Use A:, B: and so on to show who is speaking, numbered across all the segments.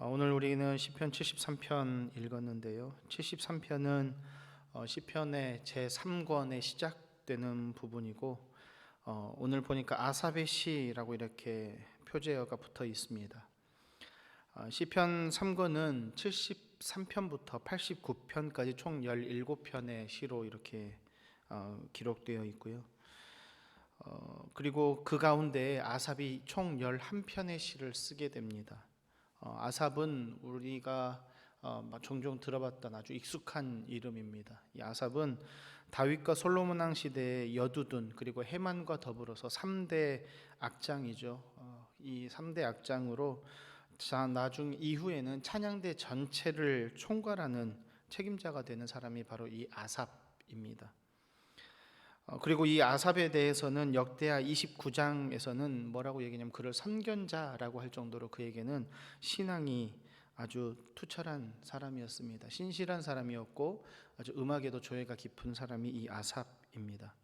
A: 오늘 우리는 시편 73편 읽었는데요. 73편은 시편의 제3권에 시작되는 부분이고 오늘 보니까 아삽의 시라고 이렇게 표제어가 붙어 있습니다. 시편 3권은 73편부터 89편까지 총 17편의 시로 이렇게 기록되어 있고요. 그리고 그 가운데 아삽이 총 11편의 시를 쓰게 됩니다. 아삽은 우리가 종종 들어봤던 아주 익숙한 이름입니다. 이 아삽은 다윗과 솔로몬 왕 시대의 여두둔 그리고 헤만과 더불어서 3대 악장이죠. 이 3대 악장으로 나중 이후에는 찬양대 전체를 총괄하는 책임자가 되는 사람이 바로 이 아삽입니다. 그리고 이 아삽에 대해서는 역대하 29장에서는 뭐라고 얘기냐면 그를 선견자라고 할 정도로 그에게는 신앙이 아주 투철한 사람이었습니다. 신실한 사람이었고 아주 음악에도 조예가 깊은 사람이 이 아삽입니다.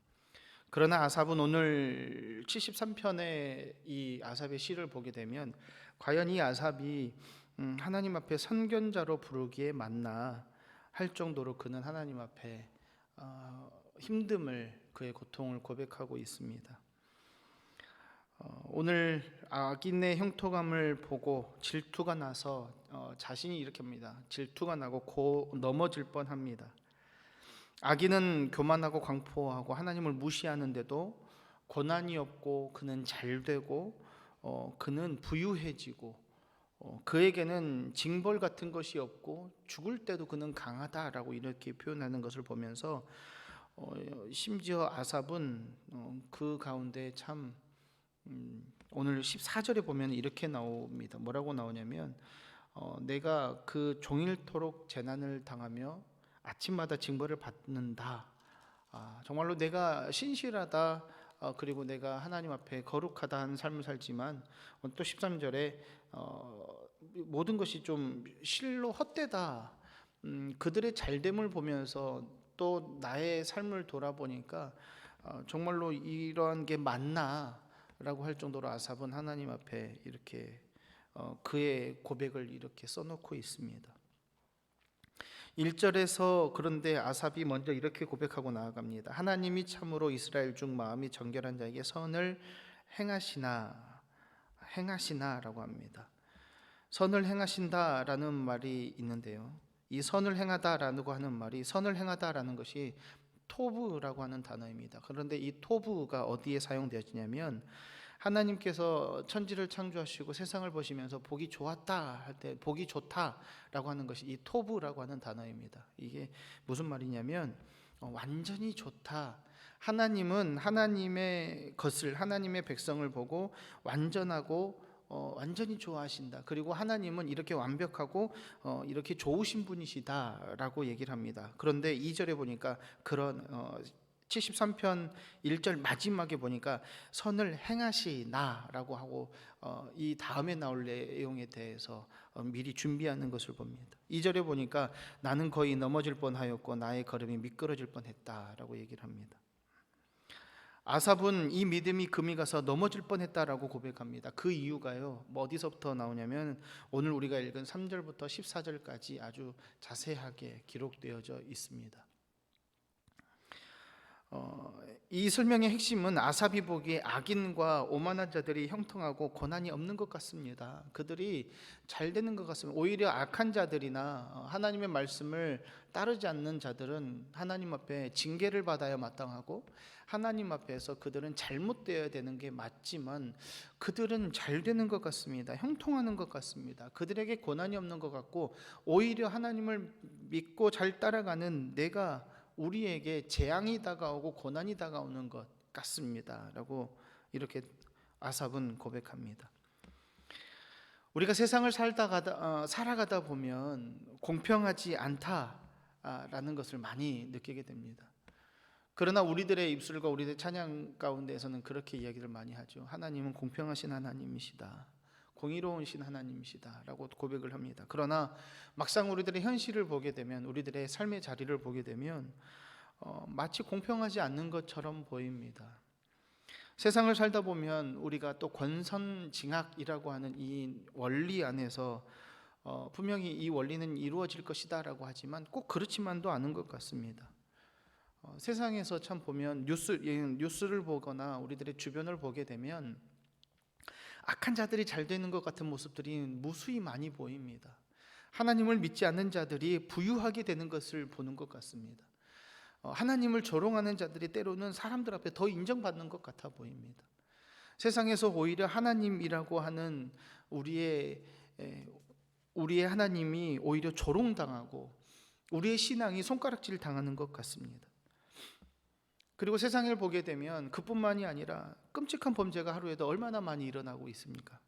A: 그러나 아삽은 오늘 73편의 이 아삽의 시를 보게 되면 과연 이 아삽이 하나님 앞에 선견자로 부르기에 맞나 할 정도로 그는 하나님 앞에 힘듦을 그의 고통을 고백하고 있습니다. 오늘 악인의 형통함을 보고 질투가 나서 자신이 이렇게 합니다. 질투가 나고 넘어질 뻔합니다. 악인은 교만하고 광포하고 하나님을 무시하는데도 고난이 없고 그는 잘되고 그는 부유해지고 그에게는 징벌 같은 것이 없고 죽을 때도 그는 강하다라고 이렇게 표현하는 것을 보면서 심지어 아삽은 그 가운데 참 오늘 14절에 보면 이렇게 나옵니다. 뭐라고 나오냐면 내가 그 종일토록 재난을 당하며 아침마다 징벌을 받는다. 정말로 내가 신실하다. 그리고 내가 하나님 앞에 거룩하다 하는 삶을 살지만 또 13절에 모든 것이 좀 실로 헛되다. 그들의 잘됨을 보면서 또 나의 삶을 돌아보니까 정말로 이러한 게 맞나 라고 할 정도로 아삽은 하나님 앞에 이렇게 그의 고백을 이렇게 써놓고 있습니다. 1절에서 그런데 아삽이 먼저 이렇게 고백하고 나아갑니다. 하나님이 참으로 이스라엘 중 마음이 정결한 자에게 선을 행하시나 라고 합니다. 선을 행하신다라는 말이 있는데요. 이 선을 행하다라고 하는 말이 선을 행하다라는 것이 토브라고 하는 단어입니다. 그런데 이 토브가 어디에 사용되었냐면 하나님께서 천지를 창조하시고 세상을 보시면서 보기 좋았다 할 때 보기 좋다라고 하는 것이 이 토브라고 하는 단어입니다. 이게 무슨 말이냐면 완전히 좋다. 하나님은 하나님의 것을 하나님의 백성을 보고 완전하고 완전히 좋아하신다. 그리고 하나님은 이렇게 완벽하고 이렇게 좋으신 분이시다라고 얘기를 합니다. 그런데 2절에 보니까 그런 73편 1절 마지막에 보니까 선을 행하시나라고 하고 이 다음에 나올 내용에 대해서 미리 준비하는 것을 봅니다. 2절에 보니까 나는 거의 넘어질 뻔하였고 나의 걸음이 미끄러질 뻔했다라고 얘기를 합니다. 아삽은 이 믿음이 금이 가서 넘어질 뻔했다라고 고백합니다. 그 이유가요, 어디서부터 나오냐면 오늘 우리가 읽은 3절부터 14절까지 아주 자세하게 기록되어져 있습니다. 이 설명의 핵심은 아삽이 보기에 악인과 오만한 자들이 형통하고 고난이 없는 것 같습니다. 그들이 잘 되는 것 같습니다. 오히려 악한 자들이나 하나님의 말씀을 따르지 않는 자들은 하나님 앞에 징계를 받아야 마땅하고 하나님 앞에서 그들은 잘못되어야 되는 게 맞지만 그들은 잘 되는 것 같습니다. 형통하는 것 같습니다. 그들에게 고난이 없는 것 같고 오히려 하나님을 믿고 잘 따라가는 내가 우리에게 재앙이 다가오고 고난이 다가오는 것 같습니다 라고 이렇게 아삽은 고백합니다. 우리가 세상을 살아가다 보면 공평하지 않다라는 것을 많이 느끼게 됩니다. 그러나 우리들의 입술과 우리들의 찬양 가운데에서는 그렇게 이야기를 많이 하죠. 하나님은 공평하신 하나님이시다, 공의로우신 하나님이시다 라고 고백을 합니다. 그러나 막상 우리들의 현실을 보게 되면, 우리들의 삶의 자리를 보게 되면 마치 공평하지 않는 것처럼 보입니다. 세상을 살다 보면 우리가 또 권선징악이라고 하는 이 원리 안에서 분명히 이 원리는 이루어질 것이다라고 하지만 꼭 그렇지만도 않은 것 같습니다. 세상에서 참 보면 뉴스를 보거나 우리들의 주변을 보게 되면 악한 자들이 잘 되는 것 같은 모습들이 무수히 많이 보입니다. 하나님을 믿지 않는 자들이 부유하게 되는 것을 보는 것 같습니다. 하나님을 조롱하는 자들이 때로는 사람들 앞에 더 인정받는 것 같아 보입니다. 세상에서 오히려 하나님이라고 하는 우리의 하나님이 오히려 조롱당하고 우리의 신앙이 손가락질 당하는 것 같습니다. 그리고 세상을 보게 되면 그뿐만이 아니라 끔찍한 범죄가 하루에도 얼마나 많이 일어나고 있습니까?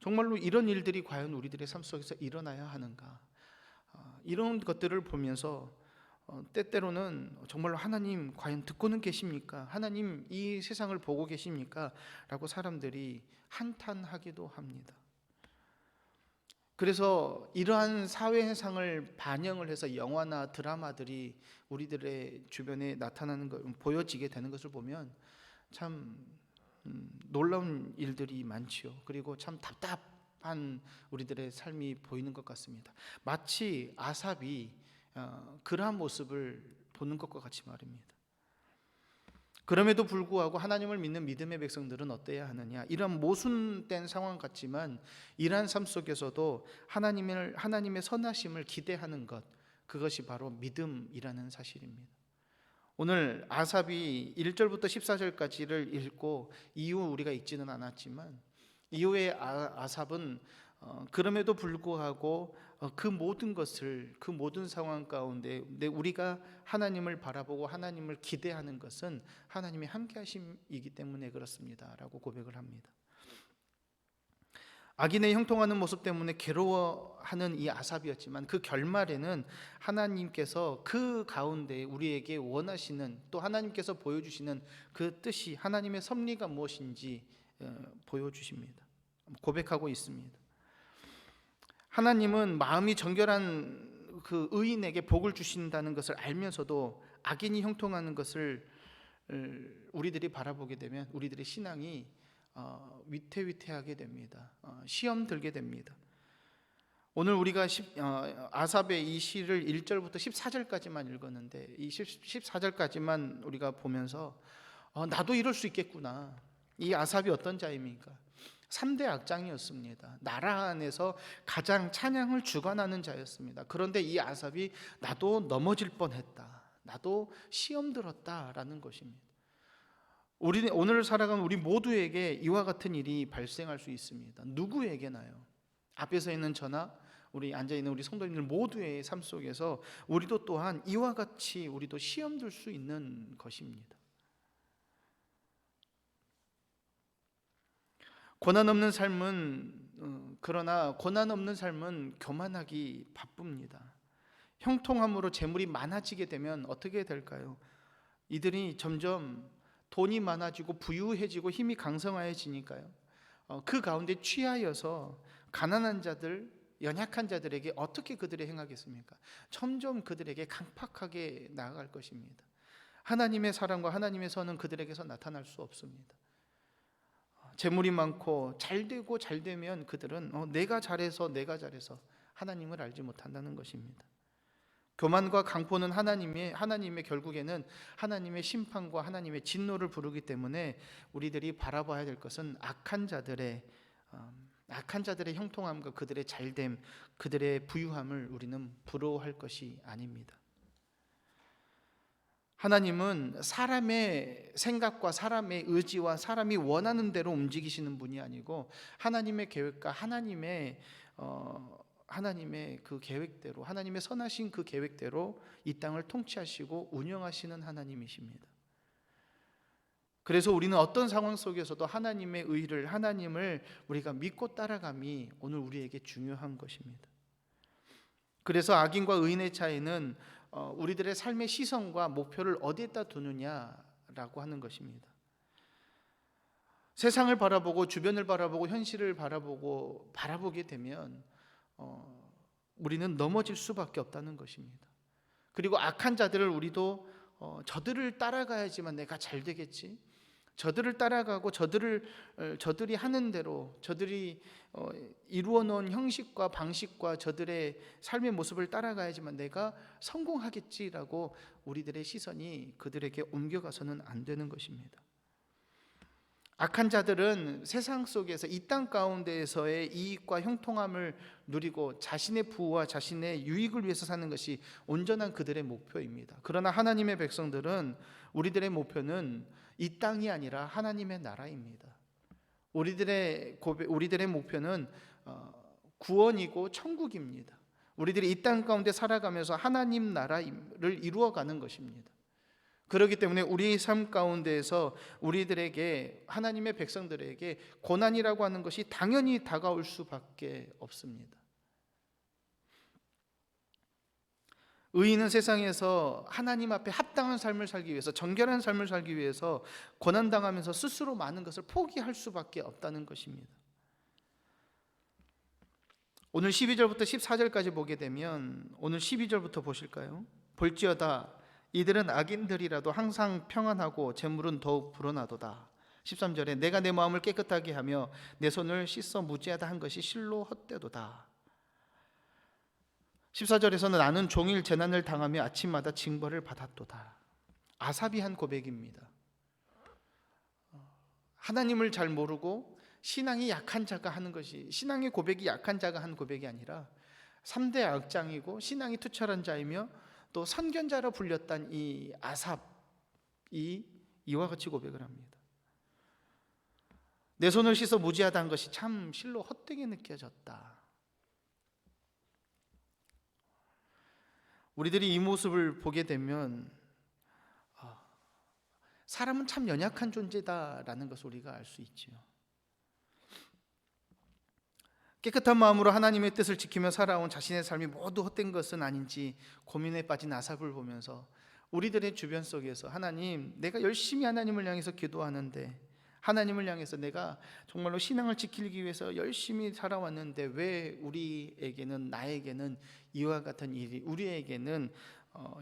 A: 정말로 이런 일들이 과연 우리들의 삶 속에서 일어나야 하는가? 이런 것들을 보면서 때때로는 정말로 하나님 과연 듣고는 계십니까? 하나님 이 세상을 보고 계십니까? 라고 사람들이 한탄하기도 합니다. 그래서 이러한 사회상을 반영을 해서 영화나 드라마들이 우리들의 주변에 나타나는 것, 보여지게 되는 것을 보면 참 놀라운 일들이 많지요. 그리고 참 답답한 우리들의 삶이 보이는 것 같습니다. 마치 아삽이 그러한 모습을 보는 것과 같이 말입니다. 그럼에도 불구하고 하나님을 믿는 믿음의 백성들은 어때야 하느냐? 이런 모순된 상황 같지만 이러한 삶 속에서도 하나님의 선하심을 기대하는 것, 그것이 바로 믿음이라는 사실입니다. 오늘 아삽이 1절부터 14절까지를 읽고 이후 우리가 읽지는 않았지만 이후에 아삽은 그럼에도 불구하고 그 모든 것을, 그 모든 상황 가운데 우리가 하나님을 바라보고 하나님을 기대하는 것은 하나님의 함께하심이기 때문에 그렇습니다 라고 고백을 합니다. 악인의 형통하는 모습 때문에 괴로워하는 이 아삽이었지만 그 결말에는 하나님께서 그 가운데 우리에게 원하시는, 또 하나님께서 보여주시는 그 뜻이, 하나님의 섭리가 무엇인지 보여주십니다. 고백하고 있습니다. 하나님은 마음이 정결한 그 의인에게 복을 주신다는 것을 알면서도 악인이 형통하는 것을 우리들이 바라보게 되면 우리들의 신앙이 위태위태하게 됩니다. 시험 들게 됩니다. 오늘 우리가 아삽의 이 시를 1절부터 14절까지만 읽었는데 이 14절까지만 우리가 보면서 나도 이럴 수 있겠구나. 이 아삽이 어떤 자입니까? 3대 악장이었습니다. 나라 안에서 가장 찬양을 주관하는 자였습니다. 그런데 이 아삽이 나도 넘어질 뻔했다, 나도 시험 들었다라는 것입니다. 오늘 살아가는 우리 모두에게 이와 같은 일이 발생할 수 있습니다. 누구에게나요? 앞에서 있는 저나 우리 앉아있는 우리 성도님들 모두의 삶 속에서 우리도 또한 이와 같이 우리도 시험 들 수 있는 것입니다. 그러나 고난 없는 삶은 교만하기 바쁩니다. 형통함으로 재물이 많아지게 되면 어떻게 될까요? 이들이 점점 돈이 많아지고 부유해지고 힘이 강성해지니까요. 그 가운데 취하여서 가난한 자들, 연약한 자들에게 어떻게 그들이 행하겠습니까? 점점 그들에게 강팍하게 나아갈 것입니다. 하나님의 사랑과 하나님의 선은 그들에게서 나타날 수 없습니다. 재물이 많고 잘되고 잘되면 그들은 내가 잘해서 하나님을 알지 못한다는 것입니다. 교만과 강포는 하나님의 결국에는 하나님의 심판과 하나님의 진노를 부르기 때문에 우리들이 바라봐야 될 것은 악한 자들의 형통함과 그들의 잘됨, 그들의 부유함을 우리는 부러워할 것이 아닙니다. 하나님은 사람의 생각과 사람의 의지와 사람이 원하는 대로 움직이시는 분이 아니고 하나님의 계획과 하나님의 그 계획대로, 하나님의 선하신 그 계획대로 이 땅을 통치하시고 운영하시는 하나님이십니다. 그래서 우리는 어떤 상황 속에서도 하나님의 의를, 하나님을 우리가 믿고 따라감이 오늘 우리에게 중요한 것입니다. 그래서 악인과 의인의 차이는 우리들의 삶의 시선과 목표를 어디에다 두느냐라고 하는 것입니다. 세상을 바라보고 주변을 바라보고 현실을 바라보게 되면 우리는 넘어질 수밖에 없다는 것입니다. 그리고 악한 자들을 우리도 저들을 따라가야지만 내가 잘 되겠지, 저들을 따라가고 저들이 하는 대로 저들이 이루어 놓은 형식과 방식과 저들의 삶의 모습을 따라가야지만 내가 성공하겠지라고 우리들의 시선이 그들에게 옮겨가서는 안 되는 것입니다. 악한 자들은 세상 속에서 이 땅 가운데에서의 이익과 형통함을 누리고 자신의 부와 자신의 유익을 위해서 사는 것이 온전한 그들의 목표입니다. 그러나 하나님의 백성들은, 우리들의 목표는 이 땅이 아니라 하나님의 나라입니다. 우리들의 목표는 구원이고 천국입니다. 우리들이 이 땅 가운데 살아가면서 하나님 나라를 이루어가는 것입니다. 그렇기 때문에 우리 삶 가운데에서 우리들에게, 하나님의 백성들에게 고난이라고 하는 것이 당연히 다가올 수밖에 없습니다. 의인은 세상에서 하나님 앞에 합당한 삶을 살기 위해서, 정결한 삶을 살기 위해서 고난당하면서 스스로 많은 것을 포기할 수밖에 없다는 것입니다. 오늘 12절부터 14절까지 보게 되면, 오늘 12절부터 보실까요? 볼지어다 이들은 악인들이라도 항상 평안하고 재물은 더욱 불어나도다. 13절에 내가 내 마음을 깨끗하게 하며 내 손을 씻어 무죄하다 한 것이 실로 헛되도다. 14절에서는 나는 종일 재난을 당하며 아침마다 징벌을 받았도다. 아삽이 한 고백입니다. 하나님을 잘 모르고 신앙이 약한 자가 하는 것이, 신앙의 고백이 약한 자가 한 고백이 아니라 3대 악장이고 신앙이 투철한 자이며 또 선견자로 불렸던 이 아삽이 이와 같이 고백을 합니다. 내 손을 씻어 무지하다 한 것이 참 실로 헛되게 느껴졌다. 우리들이 이 모습을 보게 되면 사람은 참 연약한 존재다라는 것을 우리가 알 수 있지요. 깨끗한 마음으로 하나님의 뜻을 지키며 살아온 자신의 삶이 모두 헛된 것은 아닌지 고민에 빠진 아삽을 보면서 우리들의 주변 속에서, 하나님, 내가 열심히 하나님을 향해서 기도하는데, 하나님을 향해서 내가 정말로 신앙을 지키기 위해서 열심히 살아왔는데 왜 우리에게는, 나에게는 이와 같은 일이, 우리에게는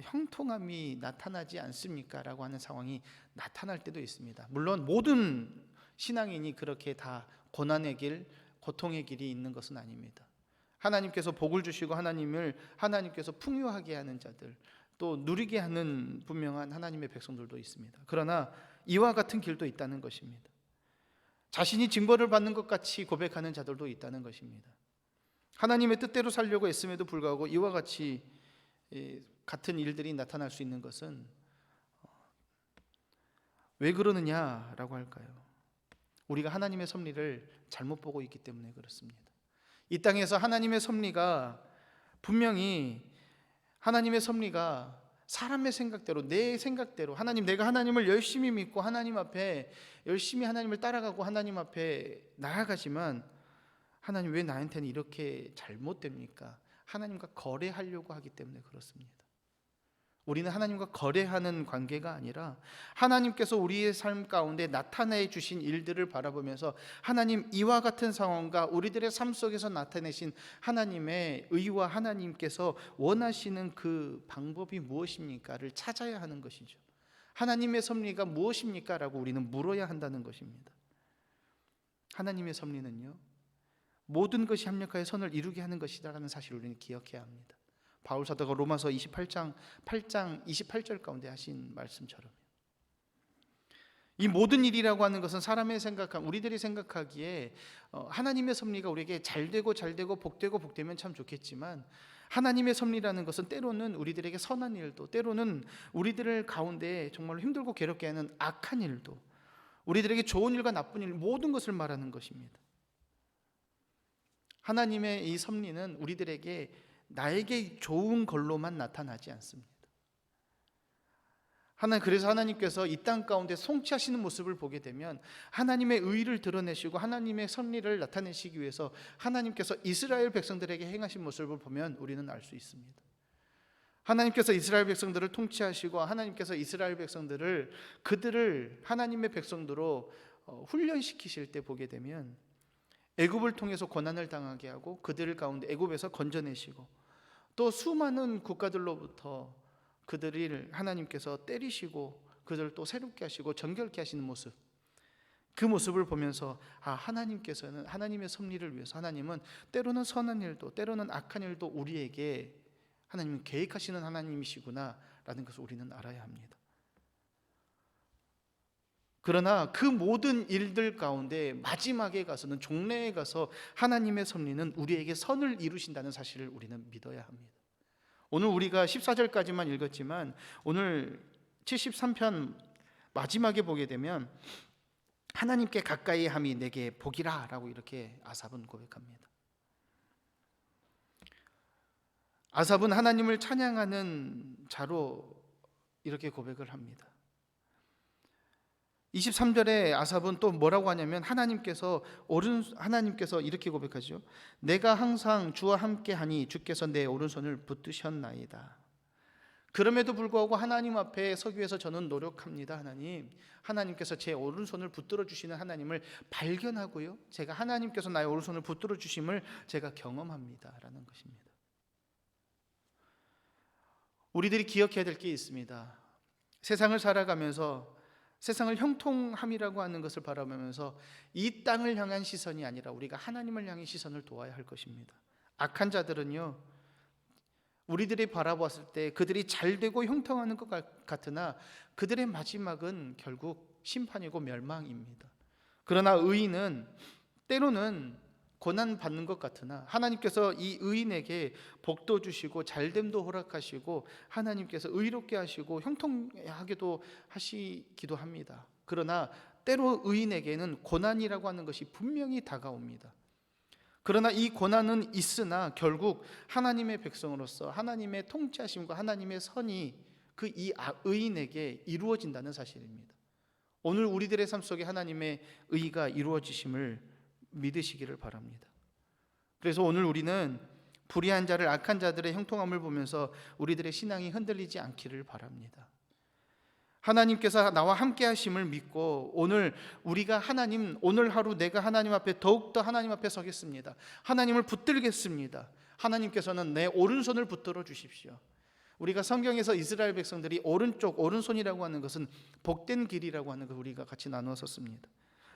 A: 형통함이 나타나지 않습니까? 라고 하는 상황이 나타날 때도 있습니다. 물론 모든 신앙인이 그렇게 다 고난의 길, 고통의 길이 있는 것은 아닙니다. 하나님께서 복을 주시고 하나님께서 풍요하게 하는 자들, 또 누리게 하는 분명한 하나님의 백성들도 있습니다. 그러나 이와 같은 길도 있다는 것입니다. 자신이 징벌을 받는 것 같이 고백하는 자들도 있다는 것입니다. 하나님의 뜻대로 살려고 애씀에도 불구하고 이와 같이 같은 일들이 나타날 수 있는 것은 왜 그러느냐라고 할까요? 우리가 하나님의 섭리를 잘못 보고 있기 때문에 그렇습니다. 이 땅에서 하나님의 섭리가, 분명히 하나님의 섭리가 사람의 생각대로, 내 생각대로, 내가 하나님을 열심히 믿고 하나님 앞에 열심히 하나님을 따라가고 하나님 앞에 나아가지만, 하나님 왜 나한테는 이렇게 잘못됩니까? 하나님과 거래하려고 하기 때문에 그렇습니다. 우리는 하나님과 거래하는 관계가 아니라 하나님께서 우리의 삶 가운데 나타내 주신 일들을 바라보면서, 하나님, 이와 같은 상황과 우리들의 삶 속에서 나타내신 하나님의 의와 하나님께서 원하시는 그 방법이 무엇입니까를 찾아야 하는 것이죠. 하나님의 섭리가 무엇입니까? 라고 우리는 물어야 한다는 것입니다. 하나님의 섭리는요, 모든 것이 합력하여 선을 이루게 하는 것이다라는 사실을 우리는 기억해야 합니다. 바울 사도가 로마서 8장 28절 가운데 하신 말씀처럼, 이 모든 일이라고 하는 것은 우리들이 생각하기에 하나님의 섭리가 우리에게 잘되고 복되면 참 좋겠지만, 하나님의 섭리라는 것은 때로는 우리들에게 선한 일도, 때로는 우리들 가운데 정말로 힘들고 괴롭게 하는 악한 일도, 우리들에게 좋은 일과 나쁜 일, 모든 것을 말하는 것입니다. 하나님의 이 섭리는 우리들에게 나에게 좋은 걸로만 나타나지 않습니다. 그래서 하나님께서 이 땅 가운데 통치하시는 모습을 보게 되면 하나님의 의를 드러내시고 하나님의 섭리를 나타내시기 위해서 하나님께서 이스라엘 백성들에게 행하신 모습을 보면 우리는 알 수 있습니다. 하나님께서 이스라엘 백성들을 통치하시고 하나님께서 이스라엘 백성들을, 그들을 하나님의 백성들로 훈련시키실 때 보게 되면 애굽을 통해서 고난을 당하게 하고 그들 가운데 애굽에서 건져내시고, 또 수많은 국가들로부터 그들을 하나님께서 때리시고 그들을 또 새롭게 하시고 정결케 하시는 모습, 그 모습을 보면서 하나님께서는 하나님의 섭리를 위해서 하나님은 때로는 선한 일도 때로는 악한 일도 우리에게 하나님은 계획하시는 하나님이시구나라는 것을 우리는 알아야 합니다. 그러나 그 모든 일들 가운데 마지막에 가서는 종래에 가서 하나님의 섭리는 우리에게 선을 이루신다는 사실을 우리는 믿어야 합니다. 오늘 우리가 14절까지만 읽었지만 오늘 73편 마지막에 보게 되면 하나님께 가까이 함이 내게 복이라 라고 이렇게 아삽은 고백합니다. 아삽은 하나님을 찬양하는 자로 이렇게 고백을 합니다. 23절에 아삽은 또 뭐라고 하냐면 하나님께서 이렇게 고백하죠. 내가 항상 주와 함께하니 주께서 내 오른손을 붙드셨나이다. 그럼에도 불구하고 하나님 앞에 서기 위해서 저는 노력합니다. 하나님께서 제 오른손을 붙들어 주시는 하나님을 발견하고요, 제가 하나님께서 나의 오른손을 붙들어 주심을 제가 경험합니다 라는 것입니다. 우리들이 기억해야 될 게 있습니다. 세상을 살아가면서 세상을 형통함이라고 하는 것을 바라보면서 이 땅을 향한 시선이 아니라 우리가 하나님을 향해 시선을 두어야 할 것입니다. 악한 자들은요, 우리들이 바라보았을 때 그들이 잘되고 형통하는 것 같으나 그들의 마지막은 결국 심판이고 멸망입니다. 그러나 의인은 때로는 고난받는 것 같으나 하나님께서 이 의인에게 복도 주시고 잘됨도 허락하시고 하나님께서 의롭게 하시고 형통하게도 하시기도 합니다. 그러나 때로 의인에게는 고난이라고 하는 것이 분명히 다가옵니다. 그러나 이 고난은 있으나 결국 하나님의 백성으로서 하나님의 통치하심과 하나님의 선이 그 이 의인에게 이루어진다는 사실입니다. 오늘 우리들의 삶 속에 하나님의 의가 이루어지심을 믿으시기를 바랍니다. 그래서 오늘 우리는 불의한 자를 악한 자들의 형통함을 보면서 우리들의 신앙이 흔들리지 않기를 바랍니다. 하나님께서 나와 함께 하심을 믿고 오늘 오늘 하루 내가 하나님 앞에 더욱더 하나님 앞에 서겠습니다. 하나님을 붙들겠습니다. 하나님께서는 내 오른손을 붙들어 주십시오. 우리가 성경에서 이스라엘 백성들이 오른손이라고 하는 것은 복된 길이라고 하는 걸 우리가 같이 나누어서 씁니다.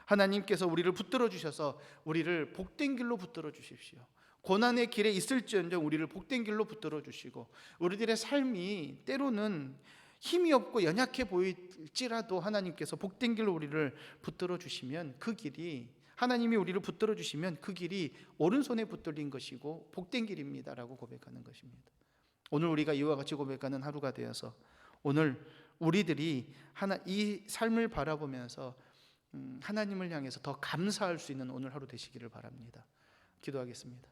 A: 하나님께서 우리를 붙들어 주셔서 우리를 복된 길로 붙들어 주십시오. 고난의 길에 있을지언정 우리를 복된 길로 붙들어 주시고 우리들의 삶이 때로는 힘이 없고 연약해 보일지라도 하나님께서 복된 길로 우리를 붙들어 주시면 그 길이 하나님이 우리를 붙들어 주시면 그 길이 오른손에 붙들린 것이고 복된 길입니다라고 고백하는 것입니다. 오늘 우리가 이와 같이 고백하는 하루가 되어서 오늘 우리들이 이 삶을 바라보면서 하나님을 향해서 더 감사할 수 있는 오늘 하루 되시기를 바랍니다. 기도하겠습니다.